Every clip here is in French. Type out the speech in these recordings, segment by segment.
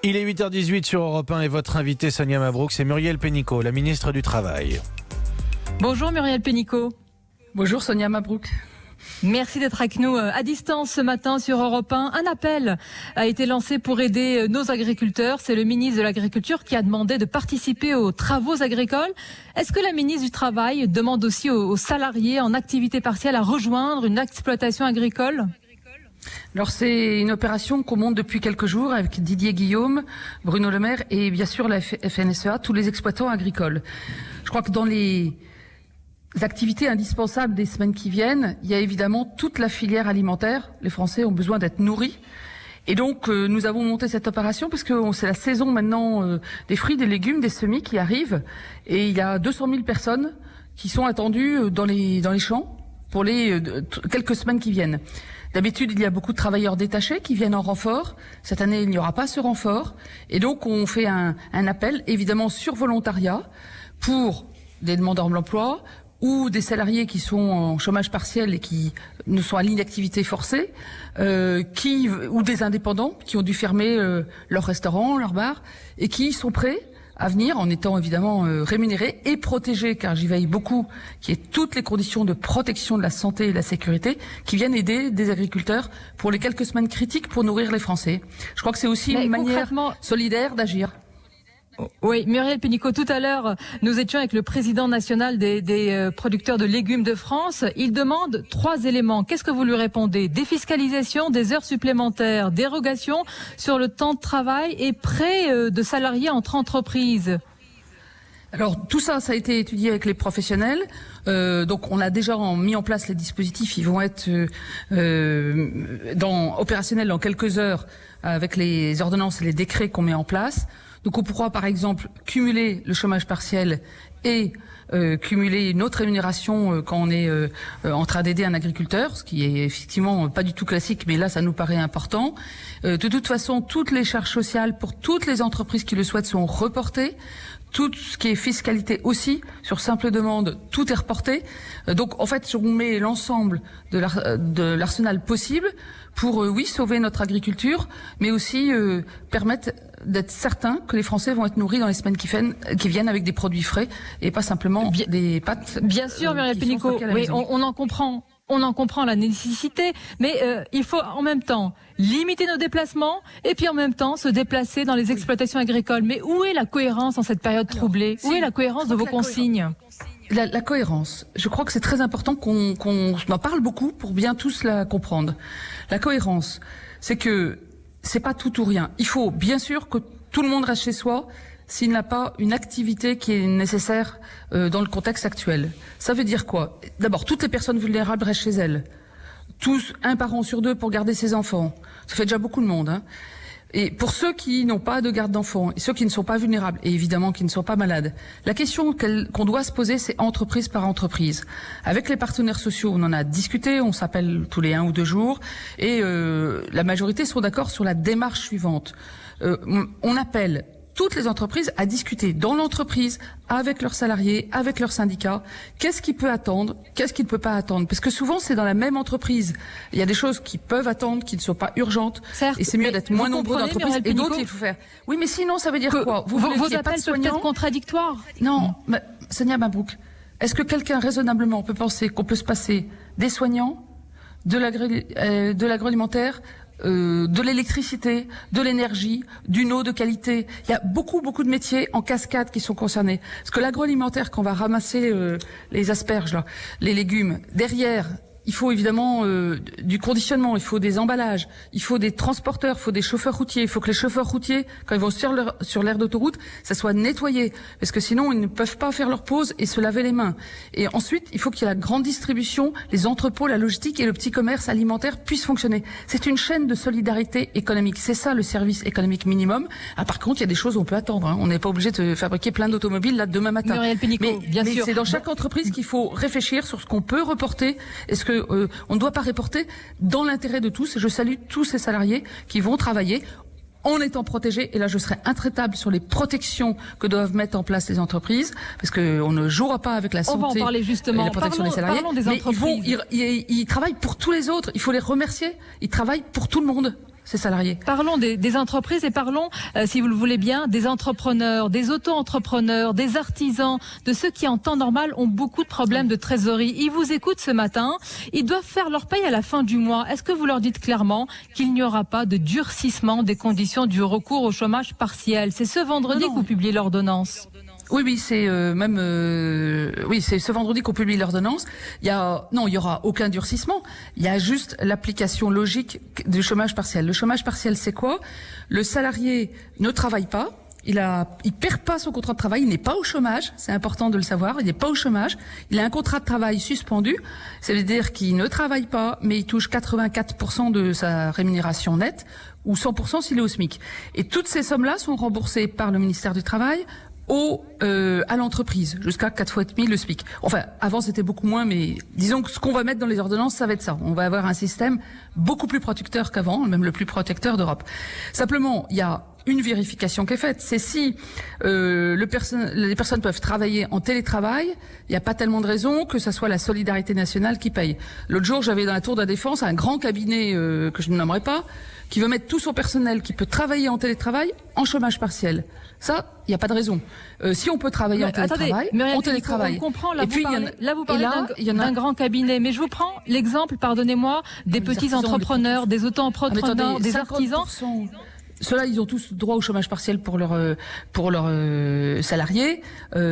Il est 8h18 sur Europe 1 et votre invitée Sonia Mabrouk, c'est Muriel Pénicaud, la ministre du Travail. Bonjour Muriel Pénicaud. Bonjour Sonia Mabrouk. Merci d'être avec nous à distance ce matin sur Europe 1. Un appel a été lancé pour aider nos agriculteurs. C'est le ministre de l'Agriculture qui a demandé de participer aux travaux agricoles. Est-ce que la ministre du Travail demande aussi aux salariés en activité partielle à rejoindre une exploitation agricole ? Alors c'est une opération qu'on monte depuis quelques jours avec Didier Guillaume, Bruno Le Maire et bien sûr la FNSEA, tous les exploitants agricoles. Je crois que dans les activités indispensables des semaines qui viennent, il y a évidemment toute la filière alimentaire. Les Français ont besoin d'être nourris. Et donc nous avons monté cette opération parce que c'est la saison maintenant des fruits, des légumes, des semis qui arrivent. Et il y a 200 000 personnes qui sont attendues dans les champs pour les quelques semaines qui viennent. D'habitude, il y a beaucoup de travailleurs détachés qui viennent en renfort. Cette année, il n'y aura pas ce renfort. Et donc, on fait un appel, évidemment, sur volontariat pour des demandeurs d'emploi ou des salariés qui sont en chômage partiel et qui ne sont à l'inactivité forcée, ou des indépendants qui ont dû fermer leur restaurant, leur bar, et qui sont prêts à venir en étant évidemment rémunérés et protégés, car j'y veille beaucoup, qu'il y ait toutes les conditions de protection de la santé et de la sécurité, qui viennent aider des agriculteurs pour les quelques semaines critiques pour nourrir les Français. Je crois que c'est aussi une manière solidaire d'agir. Oui, Muriel Pénicaud, tout à l'heure, nous étions avec le président national des producteurs de légumes de France. Il demande 3 éléments. Qu'est-ce que vous lui répondez? Défiscalisation, des heures supplémentaires, dérogation sur le temps de travail et prêt de salariés entre entreprises. Alors tout ça, ça a été étudié avec les professionnels. Donc on a déjà mis en place les dispositifs. Ils vont être opérationnels dans quelques heures avec les ordonnances et les décrets qu'on met en place. Donc on pourra par exemple cumuler le chômage partiel et cumuler une autre rémunération quand on est en train d'aider un agriculteur, ce qui est effectivement pas du tout classique, mais là ça nous paraît important. De toute façon, toutes les charges sociales pour toutes les entreprises qui le souhaitent sont reportées. Tout ce qui est fiscalité aussi, sur simple demande, tout est reporté. Donc en fait, on met l'ensemble de l'arsenal possible pour, oui, sauver notre agriculture, mais aussi permettre d'être certain que les Français vont être nourris dans les semaines qui viennent avec des produits frais et pas simplement des pâtes. Bien sûr, Muriel Pénicaud, oui, on en comprend. On en comprend la nécessité, mais il faut en même temps limiter nos déplacements et puis en même temps se déplacer dans les exploitations agricoles. Mais où est la cohérence dans cette période troublée? Où est la cohérence de vos consignes? La cohérence, je crois que c'est très important qu'on en parle beaucoup pour bien tous la comprendre. La cohérence, c'est que c'est pas tout ou rien. Il faut bien sûr que tout le monde reste chez soi s'il n'a pas une activité qui est nécessaire dans le contexte actuel. Ça veut dire quoi? D'abord, toutes les personnes vulnérables restent chez elles. Tous, un parent sur 2 pour garder ses enfants. Ça fait déjà beaucoup de monde, hein. Et pour ceux qui n'ont pas de garde d'enfants, et ceux qui ne sont pas vulnérables, et évidemment qui ne sont pas malades, la question qu'on doit se poser, c'est entreprise par entreprise. Avec les partenaires sociaux, on en a discuté, on s'appelle tous les 1 ou 2 jours, et la majorité sont d'accord sur la démarche suivante. On appelle toutes les entreprises à discuter dans l'entreprise, avec leurs salariés, avec leurs syndicats, qu'est-ce qui peut attendre, qu'est-ce qui ne peut pas attendre. Parce que souvent, c'est dans la même entreprise. Il y a des choses qui peuvent attendre, qui ne sont pas urgentes. Certes, et c'est mieux d'être moins nombreux d'entreprises et d'autres, il faut faire. Oui, mais sinon, ça veut dire quoi? Vos appels peuvent être contradictoires. Non, Sonia Mabrouk, est-ce que quelqu'un raisonnablement peut penser qu'on peut se passer des soignants, de l'agroalimentaire, de l'électricité, de l'énergie, d'une eau de qualité? Il y a beaucoup de métiers en cascade qui sont concernés. Parce que l'agroalimentaire, quand on va ramasser les asperges, là, les légumes, derrière, il faut évidemment du conditionnement, il faut des emballages, il faut des transporteurs, il faut des chauffeurs routiers. Il faut que les chauffeurs routiers, quand ils vont sur l'aire d'autoroute, ça soit nettoyé. Parce que sinon, ils ne peuvent pas faire leur pause et se laver les mains. Et ensuite, il faut qu'il y ait la grande distribution, les entrepôts, la logistique et le petit commerce alimentaire puissent fonctionner. C'est une chaîne de solidarité économique. C'est ça le service économique minimum. Ah, par contre, il y a des choses où on peut attendre, hein. On n'est pas obligé de fabriquer plein d'automobiles là demain matin. Muriel Pénicaud, bien sûr. C'est dans chaque entreprise qu'il faut réfléchir sur ce qu'on peut reporter. Est-ce que on ne doit pas reporter dans l'intérêt de tous? Je salue tous ces salariés qui vont travailler en étant protégés. Et là, je serai intraitable sur les protections que doivent mettre en place les entreprises, parce qu'on ne jouera pas avec la santé. On va en parler justement. Et la protection des salariés. Parlons des entreprises. Mais ils travaillent pour tous les autres. Il faut les remercier. Ils travaillent pour tout le monde. ces salariés. Parlons des entreprises et parlons, si vous le voulez bien, des entrepreneurs, des auto-entrepreneurs, des artisans, de ceux qui en temps normal ont beaucoup de problèmes de trésorerie. Ils vous écoutent ce matin, ils doivent faire leur paye à la fin du mois. Est-ce que vous leur dites clairement qu'il n'y aura pas de durcissement des conditions du recours au chômage partiel? C'est ce vendredi que vous publiez l'ordonnance. Oui, c'est c'est ce vendredi qu'on publie l'ordonnance. Il y aura aucun durcissement. Il y a juste l'application logique du chômage partiel. Le chômage partiel, c'est quoi? Le salarié ne travaille pas. Il perd pas son contrat de travail, il n'est pas au chômage, c'est important de le savoir, il n'est pas au chômage, il a un contrat de travail suspendu, ça veut dire qu'il ne travaille pas, mais il touche 84% de sa rémunération nette, ou 100% s'il est au SMIC. Et toutes ces sommes-là sont remboursées par le ministère du Travail à l'entreprise, jusqu'à 4 fois et demi le SMIC. Enfin, avant c'était beaucoup moins, mais disons que ce qu'on va mettre dans les ordonnances, ça va être ça. On va avoir un système beaucoup plus protecteur qu'avant, même le plus protecteur d'Europe. Simplement, il y a une vérification qui est faite, c'est si les personnes peuvent travailler en télétravail, il n'y a pas tellement de raisons que ça soit la solidarité nationale qui paye. L'autre jour, j'avais dans la Tour de la Défense un grand cabinet que je ne nommerai pas, qui veut mettre tout son personnel qui peut travailler en télétravail en chômage partiel. Ça, il n'y a pas de raison. Si on peut travailler en télétravail, on télétravaille. On comprend, là, vous parlez d'un grand cabinet, mais je vous prends l'exemple, pardonnez-moi, des petits entrepreneurs, des auto-entrepreneurs, des artisans. Ceux-là, ils ont tous droit au chômage partiel pour leurs salariés.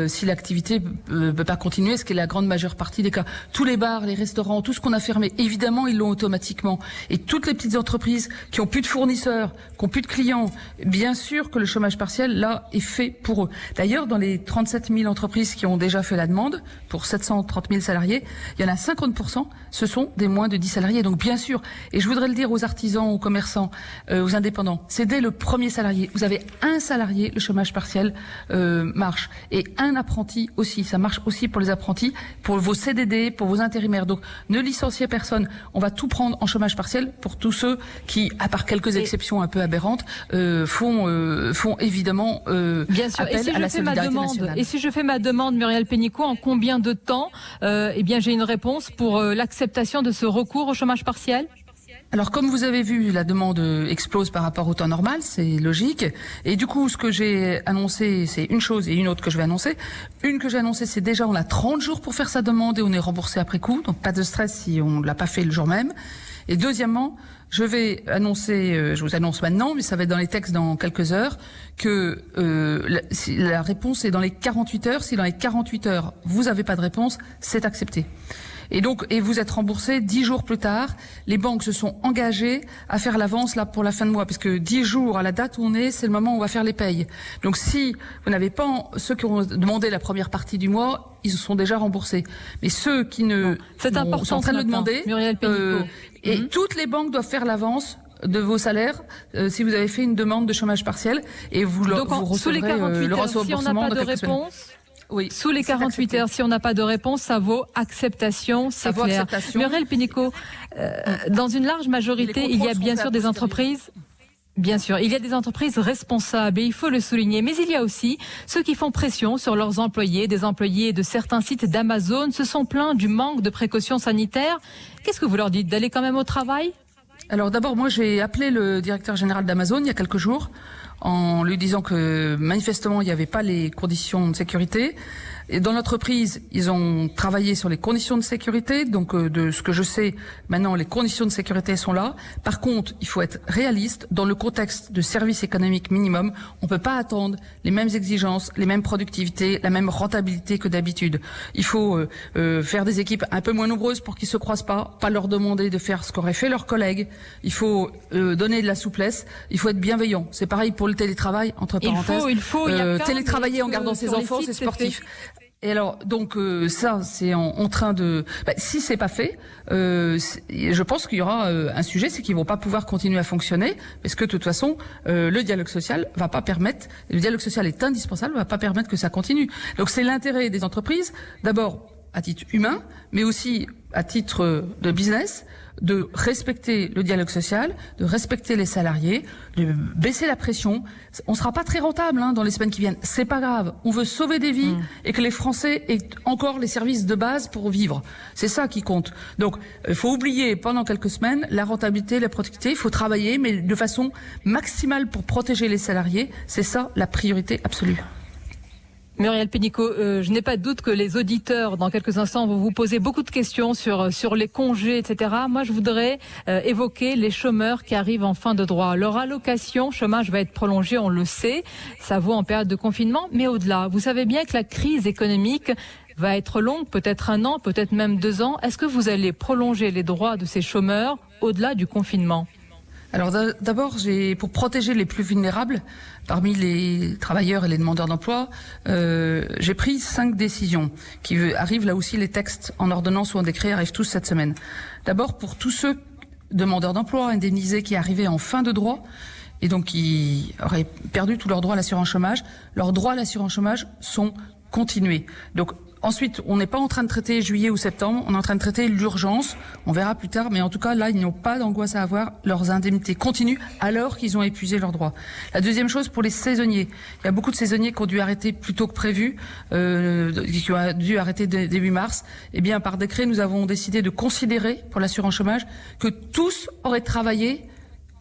Si l'activité peut pas continuer, ce qui est la grande majeure partie des cas. Tous les bars, les restaurants, tout ce qu'on a fermé, évidemment, ils l'ont automatiquement. Et toutes les petites entreprises qui ont plus de fournisseurs, qui ont plus de clients, bien sûr que le chômage partiel, là, est fait pour eux. D'ailleurs, dans les 37 000 entreprises qui ont déjà fait la demande, pour 730 000 salariés, il y en a 50%, ce sont des moins de 10 salariés. Donc, bien sûr, et je voudrais le dire aux artisans, aux commerçants, aux indépendants, c'est le premier salarié. Vous avez un salarié, le chômage partiel marche. Et un apprenti aussi. Ça marche aussi pour les apprentis, pour vos CDD, pour vos intérimaires. Donc, ne licenciez personne. On va tout prendre en chômage partiel pour tous ceux qui, à part quelques exceptions un peu aberrantes, font évidemment bien sûr. appel à la solidarité nationale. Et si je fais ma demande, Muriel Pénicaud, en combien de temps j'ai une réponse pour l'acceptation de ce recours au chômage partiel? Alors, comme vous avez vu, la demande explose par rapport au temps normal, c'est logique. Et du coup, ce que j'ai annoncé, c'est une chose et une autre que je vais annoncer. Une que j'ai annoncée, c'est déjà, on a 30 jours pour faire sa demande et on est remboursé après coup. Donc, pas de stress si on ne l'a pas fait le jour même. Et deuxièmement, je vais annoncer, je vous annonce maintenant, mais ça va être dans les textes dans quelques heures, que la réponse est dans les 48 heures. Si dans les 48 heures, vous n'avez pas de réponse, c'est accepté. Et vous êtes remboursé 10 jours plus tard. Les banques se sont engagées à faire l'avance là pour la fin de mois, parce que 10 jours à la date où on est, c'est le moment où on va faire les payes. Donc si vous n'avez pas, ceux qui ont demandé la première partie du mois, ils se sont déjà remboursés. Mais ceux qui sont en train de le demander, et toutes les banques doivent faire l'avance de vos salaires si vous avez fait une demande de chômage partiel, et vous recevrez le remboursement de quelques semaines. Oui, sous les 48 heures, si on n'a pas de réponse, ça vaut acceptation, c'est clair. Muriel Pénicaud, dans une large majorité, il y a bien sûr des entreprises. Bien sûr, il y a des entreprises responsables et il faut le souligner. Mais il y a aussi ceux qui font pression sur leurs employés. Des employés de certains sites d'Amazon se sont plaints du manque de précautions sanitaires. Qu'est-ce que vous leur dites? D'aller quand même au travail? Alors d'abord, moi j'ai appelé le directeur général d'Amazon il y a quelques jours en lui disant que manifestement il n'y avait pas les conditions de sécurité. Et dans l'entreprise, ils ont travaillé sur les conditions de sécurité. Donc, de ce que je sais, maintenant, les conditions de sécurité sont là. Par contre, il faut être réaliste. Dans le contexte de service économique minimum, on peut pas attendre les mêmes exigences, les mêmes productivités, la même rentabilité que d'habitude. Il faut faire des équipes un peu moins nombreuses pour qu'ils se croisent pas leur demander de faire ce qu'auraient fait leurs collègues. Il faut donner de la souplesse. Il faut être bienveillant. C'est pareil pour le télétravail, entre parenthèses. Il faut télétravailler en gardant ses enfants, c'est sportif. Et alors, donc ça, c'est en train de. Si c'est pas fait, je pense qu'il y aura un sujet, c'est qu'ils vont pas pouvoir continuer à fonctionner, parce que de toute façon, le dialogue social va pas permettre. Le dialogue social est indispensable, va pas permettre que ça continue. Donc c'est l'intérêt des entreprises, d'abord, à titre humain, mais aussi à titre de business, de respecter le dialogue social, de respecter les salariés, de baisser la pression. On sera pas très rentable dans les semaines qui viennent. C'est pas grave. On veut sauver des vies et que les Français aient encore les services de base pour vivre. C'est ça qui compte. Donc, il faut oublier pendant quelques semaines la rentabilité, la productivité. Il faut travailler, mais de façon maximale pour protéger les salariés. C'est ça la priorité absolue. Muriel Pénicaud, je n'ai pas de doute que les auditeurs, dans quelques instants, vont vous poser beaucoup de questions sur les congés, etc. Moi, je voudrais évoquer les chômeurs qui arrivent en fin de droit. Leur allocation chômage va être prolongée, on le sait. Ça vaut en période de confinement, mais au-delà. Vous savez bien que la crise économique va être longue, peut-être 1 an, peut-être même 2 ans. Est-ce que vous allez prolonger les droits de ces chômeurs au-delà du confinement ? Alors d'abord, pour protéger les plus vulnérables, parmi les travailleurs et les demandeurs d'emploi, j'ai pris 5 décisions qui arrivent. Là aussi, les textes en ordonnance ou en décret arrivent tous cette semaine. D'abord, pour tous ceux demandeurs d'emploi indemnisés qui arrivaient en fin de droit et donc qui auraient perdu tous leurs droits à l'assurance chômage, leurs droits à l'assurance chômage sont continués. Donc ensuite, on n'est pas en train de traiter juillet ou septembre, on est en train de traiter l'urgence. On verra plus tard, mais en tout cas, là, ils n'ont pas d'angoisse à avoir. Leurs indemnités continuent alors qu'ils ont épuisé leurs droits. La deuxième chose, pour les saisonniers. Il y a beaucoup de saisonniers qui ont dû arrêter plus tôt que prévu, qui ont dû arrêter début mars. Eh bien, par décret, nous avons décidé de considérer, pour l'assurance chômage, que tous auraient travaillé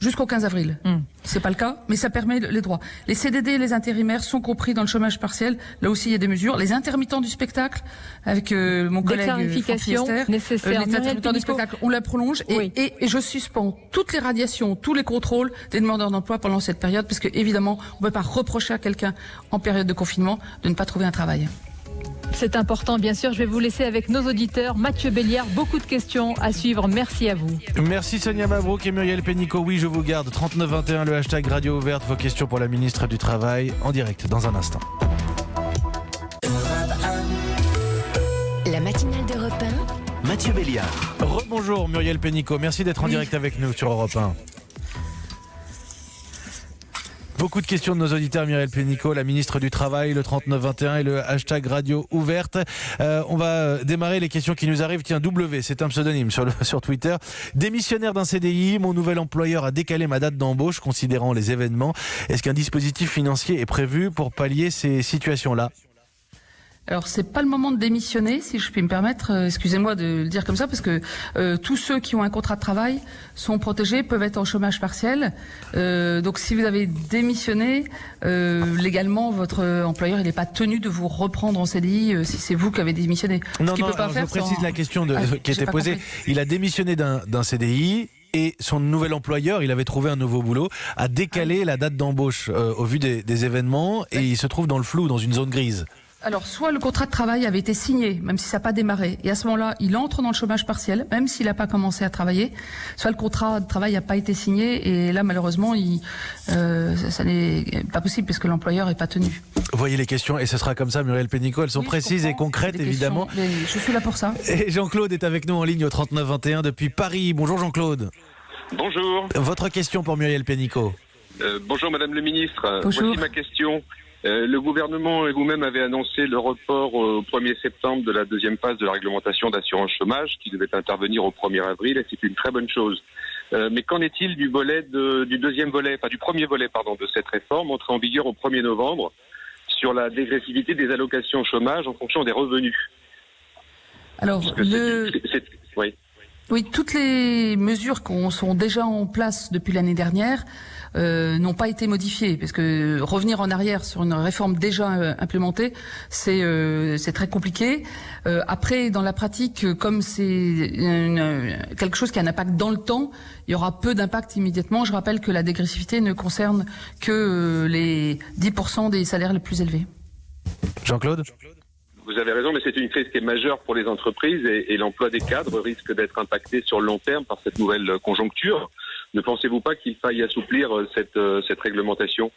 jusqu'au 15 avril. C'est pas le cas, mais ça permet les droits. Les CDD et les intérimaires sont compris dans le chômage partiel. Là aussi, il y a des mesures. Les intermittents du spectacle, avec mon collègue Franck Fiester, les intermittents du spectacle, on la prolonge et je suspends toutes les radiations, tous les contrôles des demandeurs d'emploi pendant cette période, parce que évidemment, on ne peut pas reprocher à quelqu'un en période de confinement de ne pas trouver un travail. C'est important, bien sûr. Je vais vous laisser avec nos auditeurs. Mathieu Béliard, beaucoup de questions à suivre. Merci à vous. Merci Sonia Mabrouk et Muriel Pénicaud. Oui, je vous garde. 3921, le hashtag Radio Ouverte. Vos questions pour la ministre du Travail en direct dans un instant. La matinale d'Europe 1. Mathieu Béliard. Rebonjour Muriel Pénicaud. Merci d'être en direct avec nous sur Europe 1. Beaucoup de questions de nos auditeurs, Muriel Pénicaud, la ministre du Travail, le 3921 et le hashtag Radio Ouverte. On va démarrer les questions qui nous arrivent. Tiens, W, c'est un pseudonyme sur Twitter. Démissionnaire d'un CDI, mon nouvel employeur a décalé ma date d'embauche considérant les événements. Est-ce qu'un dispositif financier est prévu pour pallier ces situations-là ? Alors c'est pas le moment de démissionner, si je puis me permettre, excusez-moi de le dire comme ça, parce que tous ceux qui ont un contrat de travail sont protégés, peuvent être en chômage partiel. Donc si vous avez démissionné, légalement votre employeur il n'est pas tenu de vous reprendre en CDI si c'est vous qui avez démissionné. Non, je précise la question qui était posée. Compris. Il a démissionné d'un CDI. Et son nouvel employeur, il avait trouvé un nouveau boulot, a décalé la date d'embauche au vu des événements et il se trouve dans le flou, dans une zone grise. Alors, soit le contrat de travail avait été signé, même si ça n'a pas démarré, et à ce moment-là, il entre dans le chômage partiel, même s'il n'a pas commencé à travailler, soit le contrat de travail n'a pas été signé, et là, malheureusement, ça n'est pas possible, puisque l'employeur n'est pas tenu. Vous voyez les questions, et ce sera comme ça, Muriel Pénicaud, elles sont précises et concrètes, évidemment. Je suis là pour ça. Et Jean-Claude est avec nous en ligne au 3921 depuis Paris. Bonjour Jean-Claude. Bonjour. Votre question pour Muriel Pénicaud. Bonjour Madame le Ministre. Bonjour. Voici ma question. Le gouvernement et vous-même avez annoncé le report au 1er septembre de la deuxième phase de la réglementation d'assurance chômage qui devait intervenir au 1er avril et c'est une très bonne chose. Mais qu'en est-il du premier volet de cette réforme entrée en vigueur au 1er novembre sur la dégressivité des allocations chômage en fonction des revenus? Alors, Oui, toutes les mesures qui sont déjà en place depuis l'année dernière n'ont pas été modifiées, parce que revenir en arrière sur une réforme déjà implémentée, c'est très compliqué. Après, dans la pratique, comme c'est quelque chose qui a un impact dans le temps, il y aura peu d'impact immédiatement. Je rappelle que la dégressivité ne concerne que les 10% des salaires les plus élevés. Jean-Claude ? Vous avez raison, mais c'est une crise qui est majeure pour les entreprises et l'emploi des cadres risque d'être impacté sur le long terme par cette nouvelle conjoncture. Ne pensez-vous pas qu'il faille assouplir cette réglementation ?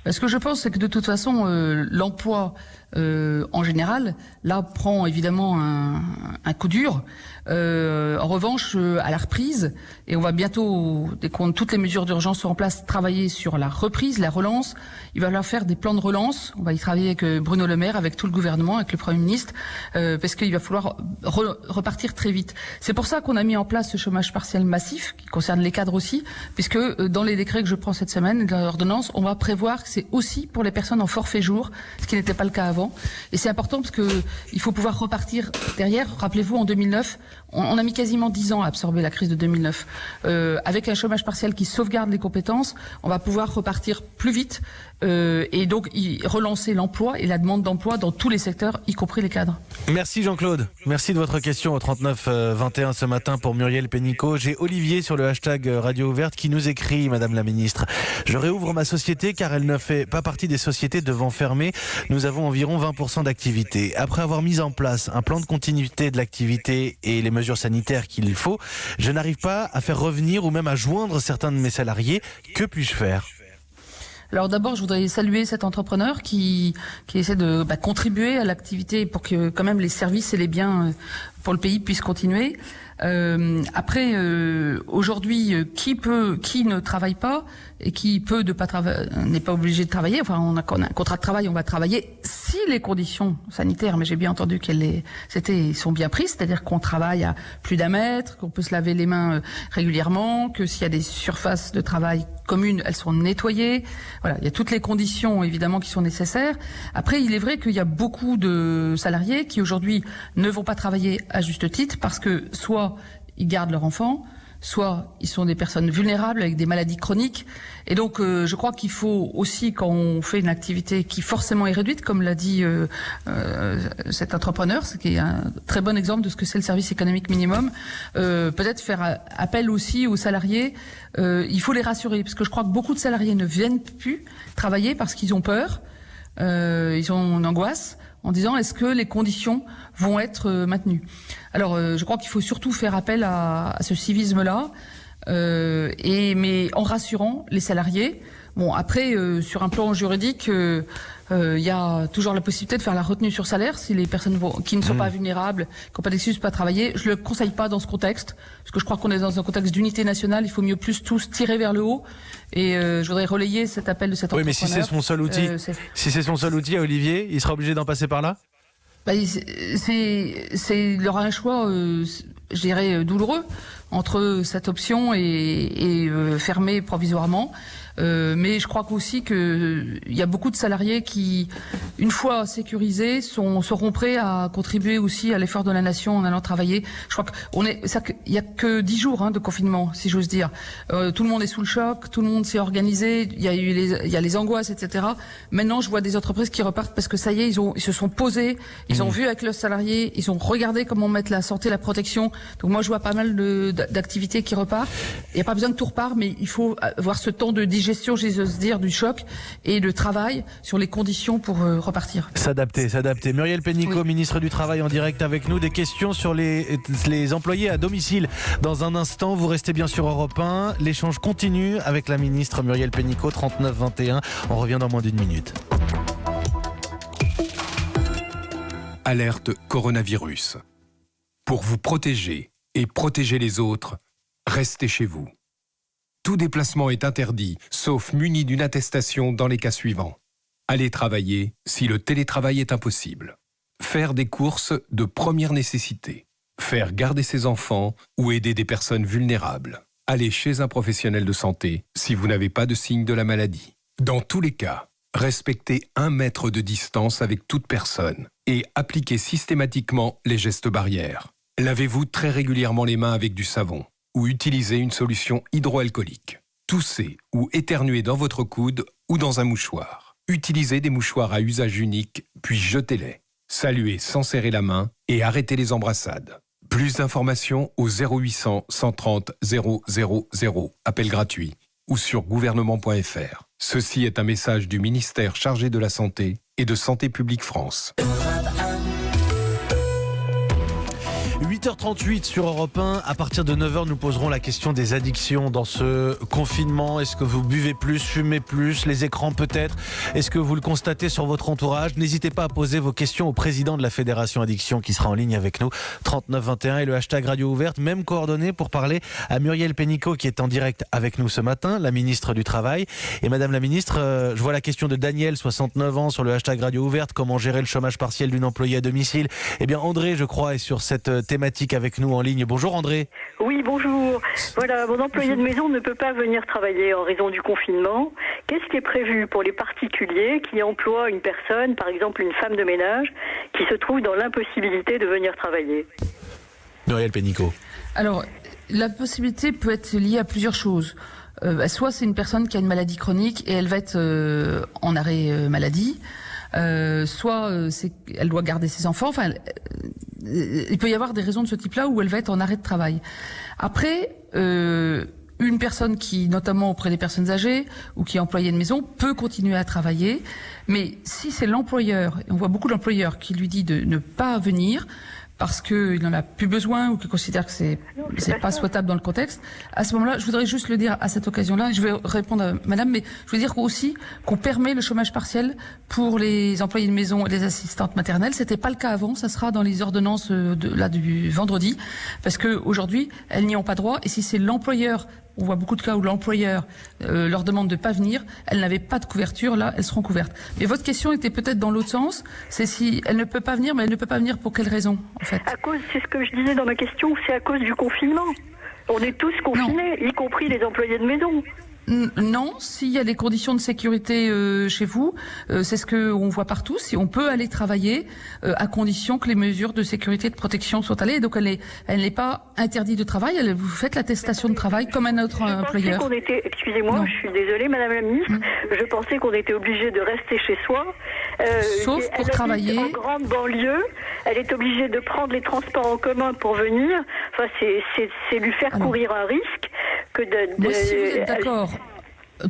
Ce que je pense, c'est que de toute façon, l'emploi en général, là, prend évidemment un coup dur. En revanche, à la reprise, et on va bientôt, dès que toutes les mesures d'urgence sont en place, travailler sur la reprise, la relance. Il va falloir faire des plans de relance. On va y travailler avec Bruno Le Maire, avec tout le gouvernement, avec le Premier ministre, parce qu'il va falloir repartir très vite. C'est pour ça qu'on a mis en place ce chômage partiel massif, qui concerne les cadres aussi, puisque dans les décrets que je prends cette semaine, dans l'ordonnance, on va prévoir que c'est aussi pour les personnes en forfait jour, ce qui n'était pas le cas avant. Et c'est important parce que il faut pouvoir repartir derrière. Rappelez-vous, en 2009, on a mis quasiment 10 ans à absorber la crise de 2009. Avec un chômage partiel qui sauvegarde les compétences, on va pouvoir repartir plus vite et donc relancer l'emploi et la demande d'emploi dans tous les secteurs, y compris les cadres. Merci Jean-Claude. Merci de votre question au 39-21 ce matin pour Muriel Pénicaud. J'ai Olivier sur le hashtag Radio Ouverte qui nous écrit, Madame la Ministre. Je réouvre ma société car elle ne fait pas partie des sociétés devant fermer. Nous avons environ 20% d'activité. Après avoir mis en place un plan de continuité de l'activité et les mesures sanitaires qu'il faut, je n'arrive pas à faire revenir ou même à joindre certains de mes salariés. Que puis-je faire ? Alors d'abord, je voudrais saluer cet entrepreneur qui essaie de contribuer à l'activité pour que quand même les services et les biens pour le pays puissent continuer. Après, aujourd'hui, qui ne travaille pas et qui peut ne pas n'est pas obligé de travailler. Enfin, on a un contrat de travail, on va travailler si les conditions sanitaires, mais j'ai bien entendu sont bien prises, c'est-à-dire qu'on travaille à plus d'1 mètre, qu'on peut se laver les mains régulièrement, que s'il y a des surfaces de travail communes, elles sont nettoyées. Voilà, il y a toutes les conditions évidemment qui sont nécessaires. Après, il est vrai qu'il y a beaucoup de salariés qui aujourd'hui ne vont pas travailler à juste titre parce que soit ils gardent leur enfant, soit ils sont des personnes vulnérables avec des maladies chroniques. Et donc, je crois qu'il faut aussi, quand on fait une activité qui forcément est réduite, comme l'a dit cet entrepreneur, ce qui est un très bon exemple de ce que c'est le service économique minimum, peut-être faire appel aussi aux salariés. Il faut les rassurer, parce que je crois que beaucoup de salariés ne viennent plus travailler parce qu'ils ont peur, ils ont une angoisse, en disant est-ce que les conditions vont être maintenues. Alors je crois qu'il faut surtout faire appel à ce civisme-là, mais en rassurant les salariés. Bon, après, sur un plan juridique, il y a toujours la possibilité de faire la retenue sur salaire si les personnes qui ne sont pas vulnérables, qui n'ont pas d'excuses, pas travailler. Je le conseille pas dans ce contexte, parce que je crois qu'on est dans un contexte d'unité nationale. Il faut mieux plus tous tirer vers le haut. Et je voudrais relayer cet appel de cet entrepreneur. Oui, mais si c'est son seul outil, si c'est son seul outil à Olivier, il sera obligé d'en passer par là ? Il aura un choix, je dirais, douloureux entre cette option et fermer provisoirement. Mais je crois aussi qu'il y a beaucoup de salariés qui, une fois sécurisés, seront prêts à contribuer aussi à l'effort de la nation en allant travailler. Je crois il y a que 10 jours de confinement, si j'ose dire. Tout le monde est sous le choc, tout le monde s'est organisé, il y a les angoisses, etc. Maintenant, je vois des entreprises qui repartent parce que ça y est, ils se sont posés, ils ont vu avec leurs salariés, ils ont regardé comment mettre la santé, la protection. Donc moi, je vois pas mal d'activités qui repartent. Il n'y a pas besoin que tout repart, mais il faut avoir ce temps de digestion, j'ose dire, du choc et de travail sur les conditions pour repartir. S'adapter. Muriel Pénicaud, ministre du Travail, en direct avec nous. Des questions sur les employés à domicile. Dans un instant, vous restez bien sur Europe 1. L'échange continue avec la ministre Muriel Pénicaud, 39-21. On revient dans moins d'1 minute. Alerte coronavirus. Pour vous protéger et protéger les autres, restez chez vous. Tout déplacement est interdit, sauf muni d'une attestation dans les cas suivants. Aller travailler si le télétravail est impossible. Faire des courses de première nécessité. Faire garder ses enfants ou aider des personnes vulnérables. Aller chez un professionnel de santé si vous n'avez pas de signe de la maladie. Dans tous les cas, respectez 1 mètre de distance avec toute personne et appliquez systématiquement les gestes barrières. Lavez-vous très régulièrement les mains avec du savon ou utilisez une solution hydroalcoolique. Toussez ou éternuez dans votre coude ou dans un mouchoir. Utilisez des mouchoirs à usage unique, puis jetez-les. Saluez sans serrer la main et arrêtez les embrassades. Plus d'informations au 0800 130 000, appel gratuit, ou sur gouvernement.fr. Ceci est un message du ministère chargé de la Santé et de Santé publique France. 8h38 sur Europe 1. À partir de 9h, nous poserons la question des addictions dans ce confinement. Est-ce que vous buvez plus, fumez plus, les écrans peut-être? Est-ce que vous le constatez sur votre entourage? N'hésitez pas à poser vos questions au président de la Fédération Addiction qui sera en ligne avec nous. 3921 et le hashtag Radio Ouverte. Même coordonnées pour parler à Muriel Pénicaud qui est en direct avec nous ce matin, la ministre du Travail. Et Madame la ministre, je vois la question de Daniel, 69 ans, sur le hashtag Radio Ouverte. Comment gérer le chômage partiel d'une employée à domicile? Eh bien, André, je crois, est sur cette thématique avec nous en ligne. Bonjour André. Oui, bonjour. Voilà, mon employé de maison ne peut pas venir travailler en raison du confinement. Qu'est-ce qui est prévu pour les particuliers qui emploient une personne, par exemple une femme de ménage, qui se trouve dans l'impossibilité de venir travailler? Muriel Pénicaud. Alors, la possibilité peut être liée à plusieurs choses. Soit c'est une personne qui a une maladie chronique et elle va être en arrêt maladie. Soit elle doit garder ses enfants. Enfin, il peut y avoir des raisons de ce type-là où elle va être en arrêt de travail. Après, une personne qui, notamment auprès des personnes âgées ou qui est employée de maison, peut continuer à travailler. Mais si c'est l'employeur, et on voit beaucoup d'employeurs qui lui dit de ne pas venir parce qu'il n'en a plus besoin ou qu'il considère que c'est pas souhaitable dans le contexte, à ce moment-là, je voudrais juste le dire à cette occasion-là, je vais répondre à madame, mais je veux dire aussi qu'on permet le chômage partiel pour les employés de maison et les assistantes maternelles. C'était pas le cas avant, ça sera dans les ordonnances du vendredi, parce que aujourd'hui, elles n'y ont pas droit, et si c'est l'employeur, on voit beaucoup de cas où l'employeur leur demande de pas venir, elles n'avaient pas de couverture, là, elles seront couvertes. Mais votre question était peut-être dans l'autre sens, c'est si elle ne peut pas venir, mais elle ne peut pas venir pour quelle raison, en fait? À cause, c'est ce que je disais dans ma question, c'est à cause du confinement. On est tous confinés, y compris les employés de maison. Non, s'il y a des conditions de sécurité chez vous, c'est ce que on voit partout. Si on peut aller travailler à condition que les mesures de sécurité et de protection soient allées. Donc elle n'est pas interdite de travail. Vous faites l'attestation de travail comme un autre employeur. Excusez-moi, je suis désolée, Madame la ministre. Je pensais qu'on était obligé de rester chez soi. Sauf pour travailler. En grande banlieue, elle est obligée de prendre les transports en commun pour venir. Enfin, c'est lui faire courir un risque que de. Moi, si vous êtes d'accord.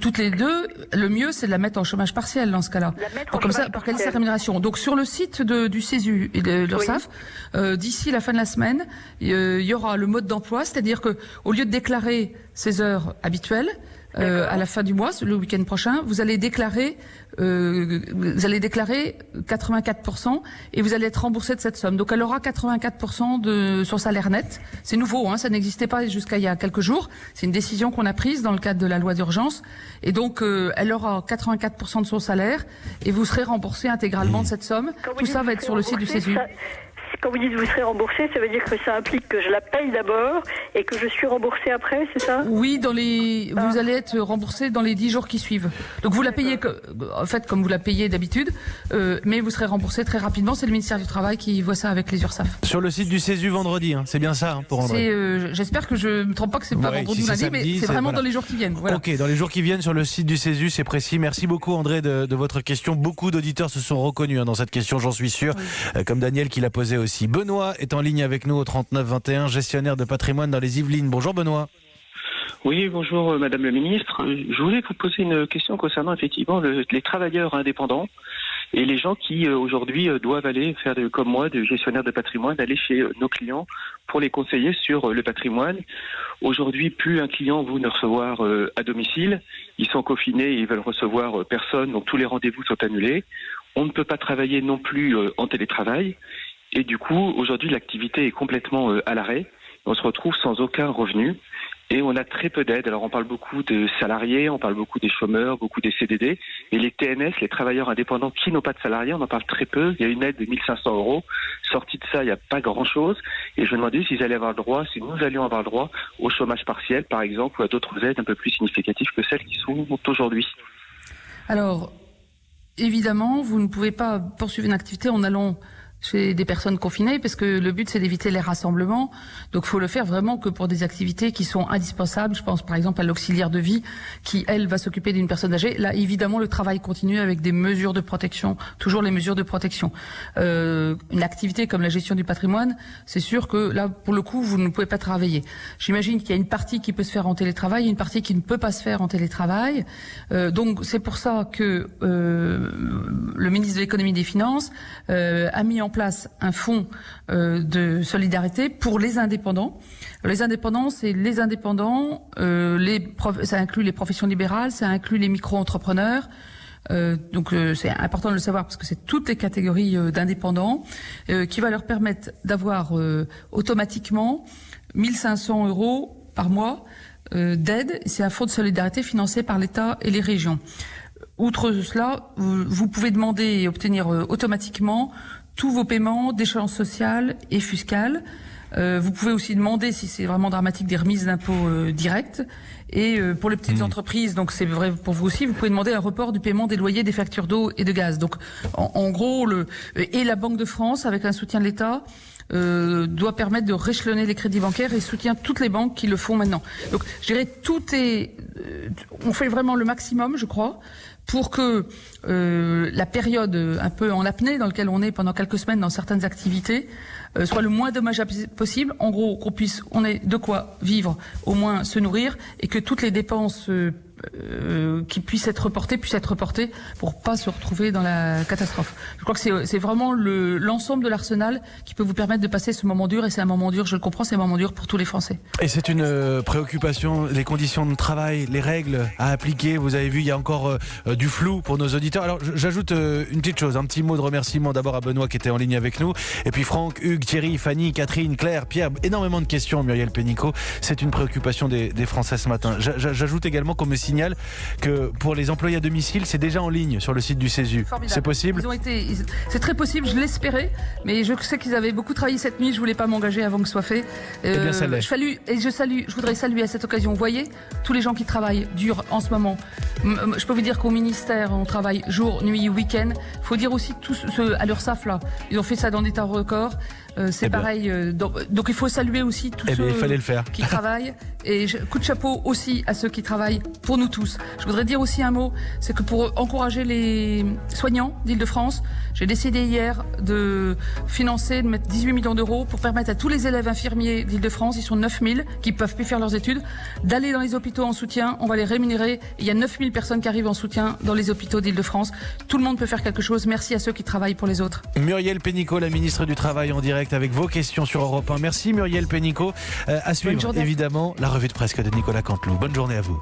Toutes les deux, le mieux c'est de la mettre en chômage partiel dans ce cas-là. Pour qu'elle ait sa rémunération. Donc sur le site du CESU et de l'URSSAF, d'ici la fin de la semaine, il y aura le mode d'emploi, c'est-à-dire que au lieu de déclarer ses heures habituelles, à la fin du mois, le week-end prochain, vous allez déclarer 84% et vous allez être remboursé de cette somme. Donc elle aura 84% de son salaire net. C'est nouveau, hein, ça n'existait pas jusqu'à il y a quelques jours. C'est une décision qu'on a prise dans le cadre de la loi d'urgence. Et donc elle aura 84% de son salaire et vous serez remboursé intégralement de cette somme. Tout ça va être sur le site du CESU. Quand vous dites vous serez remboursé, ça veut dire que ça implique que je la paye d'abord et que je suis remboursée après, c'est ça? Oui, vous allez être remboursé dans les 10 jours qui suivent. Donc vous la payez, en fait, comme vous la payez d'habitude, mais vous serez remboursé très rapidement. C'est le ministère du Travail qui voit ça avec les URSSAF. Sur le site du CESU vendredi, hein, c'est bien ça hein, pour André. J'espère que je me trompe pas, que c'est pas vendredi ou lundi, mais c'est vraiment dans les jours qui viennent. Voilà. Ok, dans les jours qui viennent sur le site du CESU, c'est précis. Merci beaucoup André de votre question. Beaucoup d'auditeurs se sont reconnus dans cette question, j'en suis sûr, comme Daniel qui l'a posé aussi. Benoît est en ligne avec nous au 3921, gestionnaire de patrimoine dans les Yvelines. Bonjour Benoît. Oui, bonjour Madame la Ministre. Je voulais vous poser une question concernant effectivement les travailleurs indépendants et les gens qui aujourd'hui doivent aller faire comme moi, de gestionnaire de patrimoine, aller chez nos clients pour les conseiller sur le patrimoine. Aujourd'hui, plus un client veut nous recevoir à domicile, ils sont confinés et ils veulent recevoir personne, donc tous les rendez-vous sont annulés. On ne peut pas travailler non plus en télétravail. Et du coup, aujourd'hui, l'activité est complètement à l'arrêt. On se retrouve sans aucun revenu et on a très peu d'aide. Alors, on parle beaucoup de salariés, on parle beaucoup des chômeurs, beaucoup des CDD. Et les TNS, les travailleurs indépendants qui n'ont pas de salariés, on en parle très peu. Il y a une aide de 1 500 €. Sortie de ça, il n'y a pas grand-chose. Et je me demandais s'ils allaient avoir le droit, si nous allions avoir le droit au chômage partiel, par exemple, ou à d'autres aides un peu plus significatives que celles qui sont aujourd'hui. Alors, évidemment, vous ne pouvez pas poursuivre une activité en allant chez des personnes confinées, parce que le but c'est d'éviter les rassemblements. Donc il faut le faire vraiment que pour des activités qui sont indispensables. Je pense par exemple à l'auxiliaire de vie qui, elle, va s'occuper d'une personne âgée. Là, évidemment, le travail continue avec des mesures de protection, toujours les mesures de protection. Une activité comme la gestion du patrimoine, c'est sûr que là, pour le coup, vous ne pouvez pas travailler. J'imagine qu'il y a une partie qui peut se faire en télétravail et une partie qui ne peut pas se faire en télétravail. Donc c'est pour ça que le ministre de l'économie et des finances a mis en en place un fonds de solidarité pour les indépendants. Les indépendants, c'est les indépendants, ça inclut les professions libérales, ça inclut les micro-entrepreneurs. Donc c'est important de le savoir parce que c'est toutes les catégories d'indépendants qui va leur permettre d'avoir automatiquement 1 500 € par mois d'aide. C'est un fonds de solidarité financé par l'État et les régions. Outre cela, vous pouvez demander et obtenir automatiquement tous vos paiements d'échéance sociale et fiscale. Vous pouvez aussi demander, si c'est vraiment dramatique, des remises d'impôts directes. Et pour les petites entreprises, donc c'est vrai pour vous aussi, vous pouvez demander un report du paiement des loyers, des factures d'eau et de gaz. Donc en gros, et la Banque de France, avec un soutien de l'État, doit permettre de réchelonner les crédits bancaires et soutient toutes les banques qui le font maintenant. Donc je dirais on fait vraiment le maximum, je crois, pour que la période un peu en apnée dans laquelle on est pendant quelques semaines dans certaines activités soit le moins dommageable possible. En gros, on ait de quoi vivre, au moins se nourrir, et que toutes les dépenses qui puissent être reportées pour pas se retrouver dans la catastrophe. Je crois que c'est vraiment l'ensemble de l'arsenal qui peut vous permettre de passer ce moment dur, et c'est un moment dur, je le comprends, c'est un moment dur pour tous les Français. Et c'est une préoccupation, les conditions de travail, les règles à appliquer. Vous avez vu, il y a encore du flou pour nos auditeurs. Alors j'ajoute une petite chose, un petit mot de remerciement d'abord à Benoît qui était en ligne avec nous, et puis Franck, Hugues, Thierry, Fanny, Catherine, Claire, Pierre, énormément de questions, Muriel Pénicaud. C'est une préoccupation des Français ce matin. J'ajoute également qu'on me signale que pour les employés à domicile, c'est déjà en ligne sur le site du CESU. Formidable. C'est possible ? C'est très possible, je l'espérais, mais je sais qu'ils avaient beaucoup travaillé cette nuit, je voulais pas m'engager avant que ce soit fait. Eh bien, ça l'est. Je voudrais saluer à cette occasion, vous voyez, tous les gens qui travaillent dur en ce moment. Je peux vous dire qu'au ministère, on travaille jour, nuit, week-end. Il faut dire aussi tous à l'URSSAF, là, ils ont fait ça dans des temps records. C'est pareil, donc il faut saluer aussi tous ceux qui travaillent, et coup de chapeau aussi à ceux qui travaillent pour nous tous. Je voudrais dire aussi un mot, c'est que pour encourager les soignants d'Île-de-France, j'ai décidé hier de mettre 18 millions d'euros pour permettre à tous les élèves infirmiers d'Île-de-France, ils sont 9000, qui peuvent plus faire leurs études, d'aller dans les hôpitaux en soutien. On va les rémunérer. Il y a 9000 personnes qui arrivent en soutien dans les hôpitaux d'Île-de-France. Tout le monde peut faire quelque chose. Merci à ceux qui travaillent pour les autres. Muriel Pénicaud, la ministre du Travail, en direct avec vos questions sur Europe 1. Merci Muriel Pénicaud. À suivre évidemment la revue de presse de Nicolas Canteloup. Bonne journée à vous.